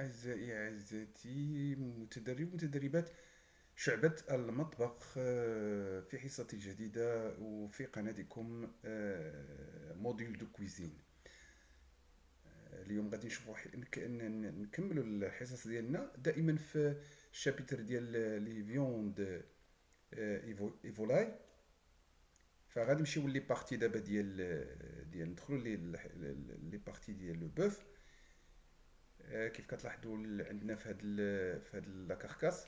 أعزائي أعزائي متدرب متدربات شعبة المطبخ في حصة جديدة وفي قناتكم موديل دو كويزين. اليوم غادي نشوفوا نكملوا الحصص ديالنا دائما في الشابتر ديال لي فيوند ايفولاي. فغادي نمشيو لي بارتي دابا ديال ندخلوا لي بارتي ديال لو بوف. كيف كتلاحظوا عندنا في هاد لاكاركاس.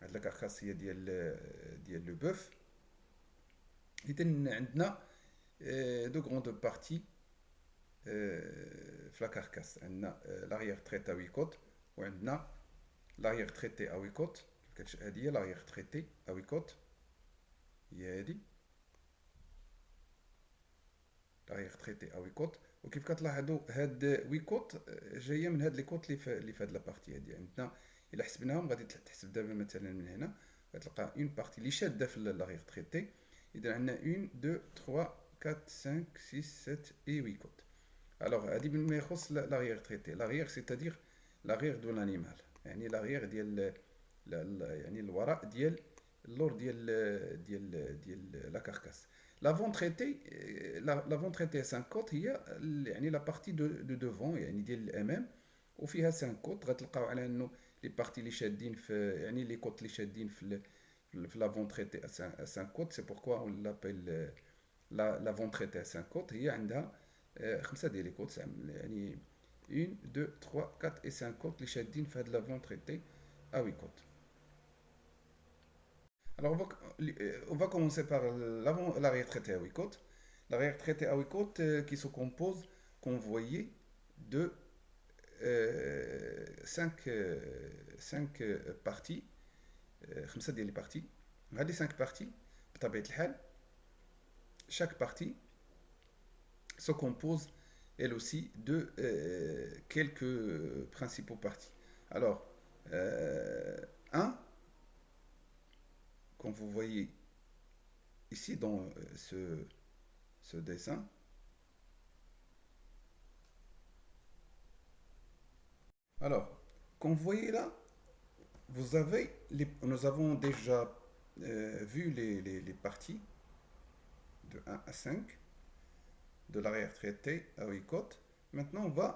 هاد لاكاركاس هي ديال لو بوف. اذا عندنا دو غروند بارتي في لاكاركاس. عندنا لاغيير تريتي ا ويكوت وعندنا لاغيير تريتي ا ويكوت. هادي هي لاغيير تريتي ا ويكوت، هي هادي لاغيير تريتي ا ويكوت. وكيف كتلاحظوا هاد ويكوت جايه من هاد لي كوت اللي في هاد لابارتي هادي. عندنا الا حسبناهم غادي تحسب دابا مثلا من هنا غتلقى اون بارتي اللي شاده في لاغيير تريتي. اذا عندنا 1 2 3 4 5 6 7 اي 8 كوت. الوغ هادي بما يخص لاغيير تريتي. لاغيير سيتادير لاغيير دو لانيمال، يعني لاغيير ديال يعني الوراء ديال اللور ديال لا كاركاس. لافون تريتي لافون تريتي 5 كوت هي يعني لا بارتي دو دوفون، يعني ديال الامام، وفيها 5 كوت. غتلقاو على انه لي بارتي اللي شادين في يعني لي كوت اللي شادين في لافون تريتي 5 كوت. سي بوركوا اون لابيل لافون تريتي 5 كوت. هي عندها خمسه ديال لي كوت، يعني 1 2 3 4 et 5 كوت اللي شادين في هاد لافون تريتي ا 8 كوت. Alors, on va commencer par l'arrière traité à 8 côtes. L'arrière traité à 8 côtes qui se compose, comme vous voyez, de 5 parties. 5 ديال les parties. هذه 5 parties بطبيعة الحال. Chaque partie se compose elle aussi de quelques principaux parties. Alors, 1, comme vous voyez ici dans ce dessin, alors, comme vous voyez là, nous avons déjà vu les parties de 1 à 5 de l'arrière traité à 8 côtes. Maintenant, on va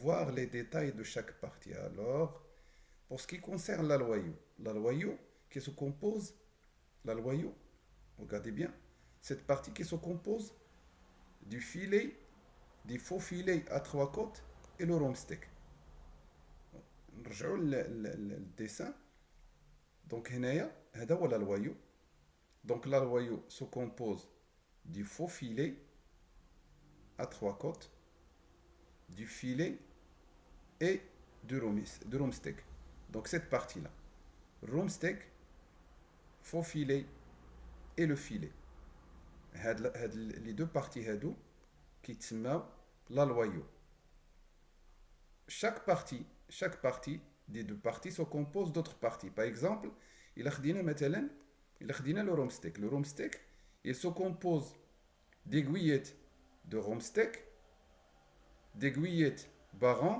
voir les détails de chaque partie. Alors, pour ce qui concerne la loyau qui se compose, la loyau, regardez bien, cette partie qui se compose du filet, du faux filet à 3 côtes et le romsteak. نرجعوا للديسان. دونك هنايا هذا هو لا لويو. دونك لا لويو se compose du faux filet à 3 côtes, du filet et du romsteak. Donc cette partie-là, romsteak, faux filet et le filet. Les deux parties هادو كيتسماو لا لويو. Chaque partie des deux parties se compose d'autres parties. Par exemple, il a le romsteak. Le romsteak, il se compose d'aiguillettes de romsteak, d'aiguillettes baran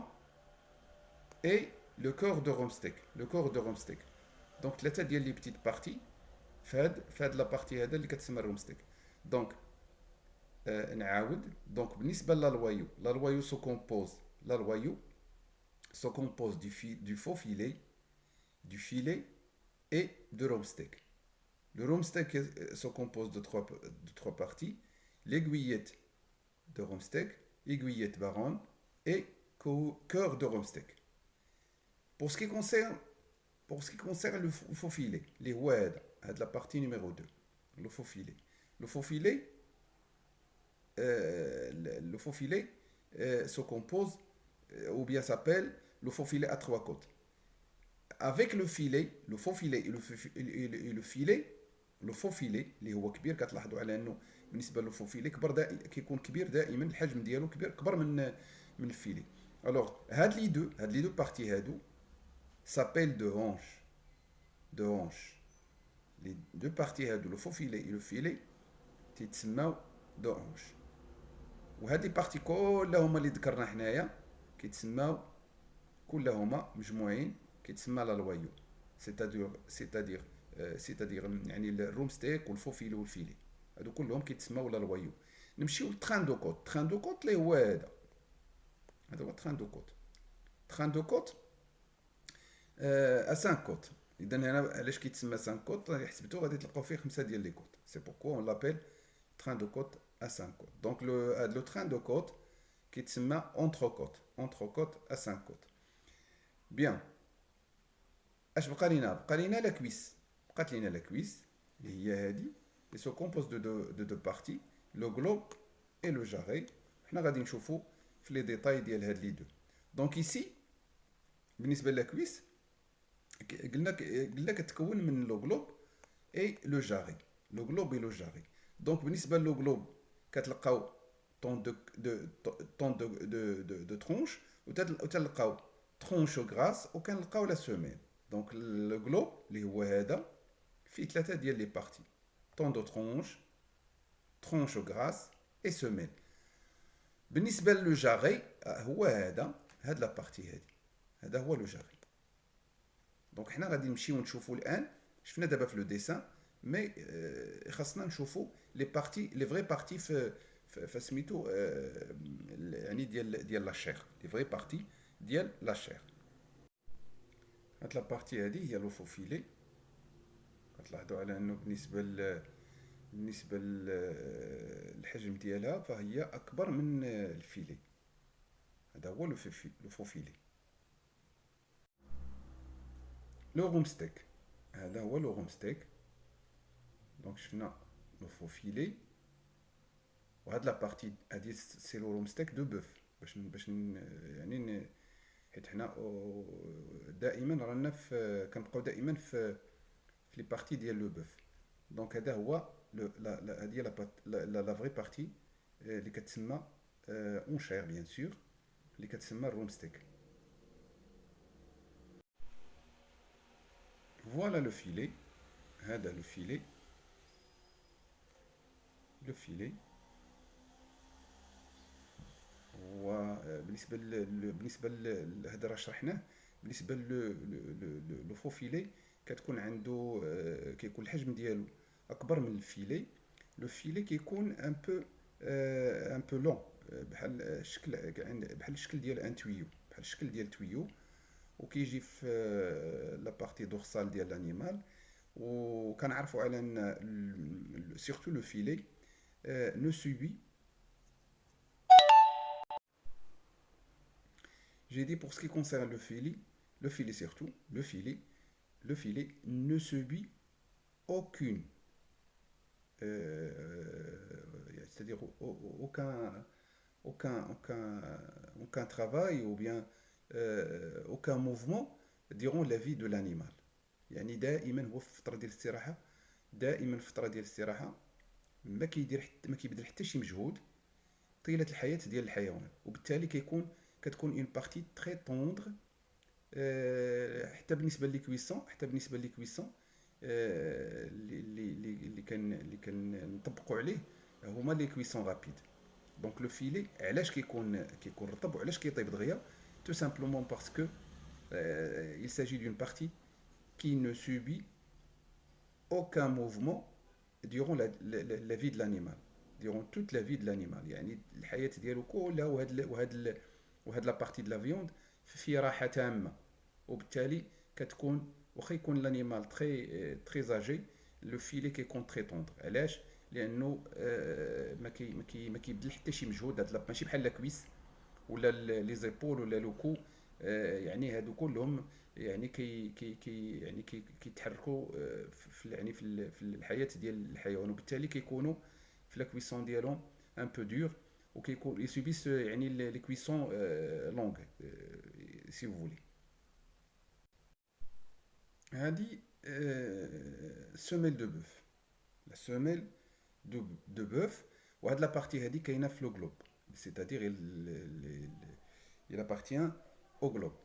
et le corps de romsteak. Le corps de romsteak. Donc, ثلاثة ديال les petites parties فهاد la partie هذا اللي كتسمى الرومستيك. دونك نعاود. دونك بالنسبة للويو، لا لويو se compose du faux filet, du filet et de romsteak. Le romsteak se compose de trois parties, l'aiguillette de romsteak, aiguillette baronne et cœur de romsteak. Pour ce qui concerne le faux filet, les oued, la partie numéro 2, le faux filet. Le faux filet, se compose ou bien s'appelle le faux filet à 3 côtes. Avec le filet, le faux filet et le filet, le faux filet اللي هو كبير. كتلاحظوا على انه بالنسبه للفو فيلي كيكون كبير دائما، الحجم ديالو كبر من الفيلي. الوغ هاد لي دو بارتي هادو s'appelle de hanche. Les deux parties هادو le faux filet et le filet تيتسماو de hanche. وهاد لي بارتي كلها هما اللي ذكرنا حنايا كيتسماو كلهما مجموعين كيتسمى لا لويو. سيتادير يعني الروم ستيك والفوفيلي والفيلي هادو كلهم كيتسموا لا لويو. نمشيو للتران دو كوت. تران دو كوت اللي هو هذا هو تران دو كوت. تران دو كوت ا 5 كوت. اذا هنا علاش كيتسمى 5 كوت؟ حسبتو غادي تلقاو فيه 5 ديال لي كوت. سي بوركو اون لابيل تران دو كوت ا 5 كوت. دونك لو تران دو كوت كيتسمى اونترو كوت. اونترو كوت ا 5 كوت. بيان. اش بقى لينا؟ بقى لينا لا كويس. بقات لينا لا كويس اللي هي هادي اللي سو كومبوز دو بارتي لو غلوب اي لو جاري. حنا غادي نشوفو في لي ديتاي ديال هاد لي دو. دونك ايسي بالنسبه للكويس قلنا كتكون من لو غلوب اي لو جاري. لو غلوب اي لو جاري. دونك بالنسبه لو غلوب كتلقاو طون دو ترونش وتلقاو ترونش غراس وكنلقاو لا سوميل. دونك لو غلوب اللي هو هذا فيه ثلاثه ديال لي بارتي طون دو ترونش ترونش غراس اي سوميل. بالنسبه لو جاري هو هاد لا بارتي هادي. هذا هو لو جاري. دونك حنا غادي نمشيو نشوفو الان. شفنا دابا في لو ديسان مي خاصنا نشوفو لي بارتي لي فري بارتي في سميتو يعني ديال لا شير. لي فري بارتي ديال لا شير. هاد لا بارتي هادي هي لو فوفيلي. كتلاحظوا على انه بالنسبه للحجم ديالها فهي اكبر من الفيلي. هذا هو لو فوفيلي. لو روم ستيك. هذا هو لو روم ستيك. دونك شفنا لو فوفيلي وهاد لا بارتي هادي سي لو روم ستيك دو بوف. باش يعني حيت حنا دائما رانا كنبقاو دائما في لي بارتي ديال لو بوف. دونك هذا هو هادي لا فري بارتي اللي كتسمى اون شير بيان سور اللي كتسمى الروم ستيك. فوالا لو فيلي. هذا لو فيلي. لو فيلي بالنسبه هذا راه شرحناه. بالنسبه لو فو فيلي كتكون عنده كيكون الحجم ديالو اكبر من الفيلي. لو فيلي كيكون ان بو لون بحال الشكل ديال ان تويو. بحال الشكل ديال تويو وكيجي في لا بارتي دورسال ديال لانيمال. وكنعرفوا على ان سورتو لو فيلي نو سوبي. J'ai dit pour ce qui concerne le filet surtout, le filet ne subit aucune, c'est-à-dire aucun travail ou bien aucun mouvement durant la vie de l'animal. يعني دائما هو في فترة ديال الاستراحة. دائما في فترة ديال الاستراحة ما كيبذل حتى شي مجهود طيلة الحياة ديال الحيوان. وبالتالي كتكون اون بارتي تري طوندغ. حتى بالنسبه لي كويسون اللي كنطبقوا عليه هما لي كويسون رابيد. دونك لو فيلي علاش كيكون رطب وعلاش كيطيب دغيا؟ tout simplement parce que il s'agit d'une partie qui ne subit aucun mouvement durant la vie de l'animal, durant toute la vie de l'animal. يعني الحياة ديالو كلها وهاد لا بارتي د لا فيوند في راحه تامه. وبالتالي كتكون واخا يكون لانيمال تري زاجي لو فيلي كيكون تري طوندر. علاش؟ لانه ما كيبذل حتى شي مجهود. هاد ماشي بحال لاكويس ولا لي زيبول ولا لوكو. يعني هادو كلهم يعني يعني كيتحركوا يعني في الحياه ديال الحيوان. وبالتالي كيكونوا في لاكويسون ديالهم ان بو دور وكيكون يسوبيس يعني لي كويسون لونغ سي فو فولي. هادي سوميل دو بوف. لا سوميل دو بوف. وهاد لا بارتي هادي كاينه في لو غلوب. سيتادير il appartient au globe.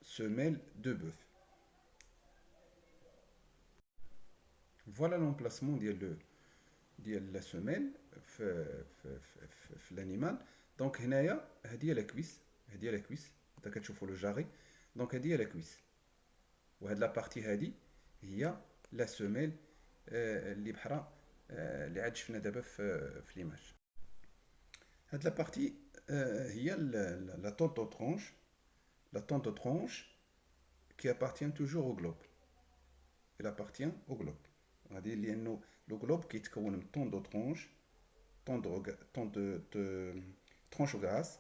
Semelle de bœuf. Voilà l'emplacement ديال لا سوميل في الانيمال. دونك هنايا هادي لا كويس. هذا كتشوفوا لو جاري. دونك هذه هي لا كويس، وهاد لا بارتي هادي هي لا سوميل اللي بحرا اللي عاد شفنا دابا في ليماج. هاد لا بارتي هي لا طونطو ترونش، لا طونطو ترونش qui appartient toujours au globe. Il appartient au globe. غادي لانه لو globe كيتكون من طون دو ترونش، طون دو ترونش او غراس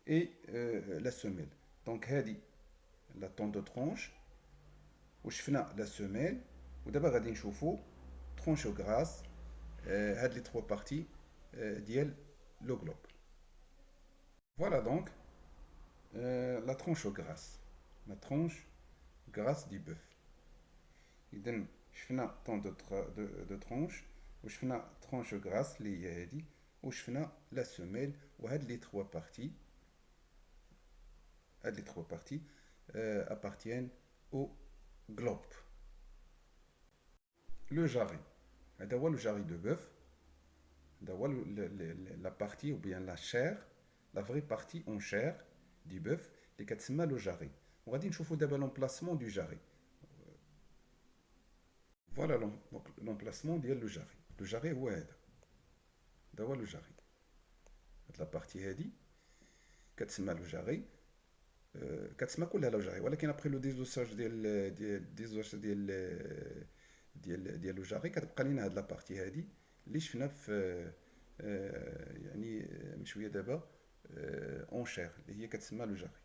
اي لا سوميل. دونك هادي لا طون دو ترونش وشفنا لا سوميل، ودابا غادي نشوفو ترونش او غراس هاد لي تخوا بارتي ديال لو globe. Voilà donc la tronche au gras, la tronche grasse du bœuf. إذن شفنا طون دو ترونش، وشفنا ترونش غراس اللي هي هادي، وشفنا لا سوميل، وهاد لي تخوا بارتي، هاد لي تخوا بارتي appartiennent au globe. لو جاري، هذا هو لو جاري دو بوف، هذا هو لا بارتي ou bien la chair، la vraie partie en chair du bœuf اللي كتسمى لو جاري. وغادي نشوفو دابا لومبلاسمون دو جاري. فوالا لومبلاسمون ديال لو جاري. لو جاري هو هذا، هذا هو لو جاري. هاد لا بارتي هادي كتسمى لو جاري، كتسمى كلها لو جاري، ولكن ابخي لو ديزوساج ديال لو جاري كتبقى لينا هاد لا بارتي هادي اللي شفنا في يعني من شويه دابا اون شير اللي هي كتسمى لو جاري.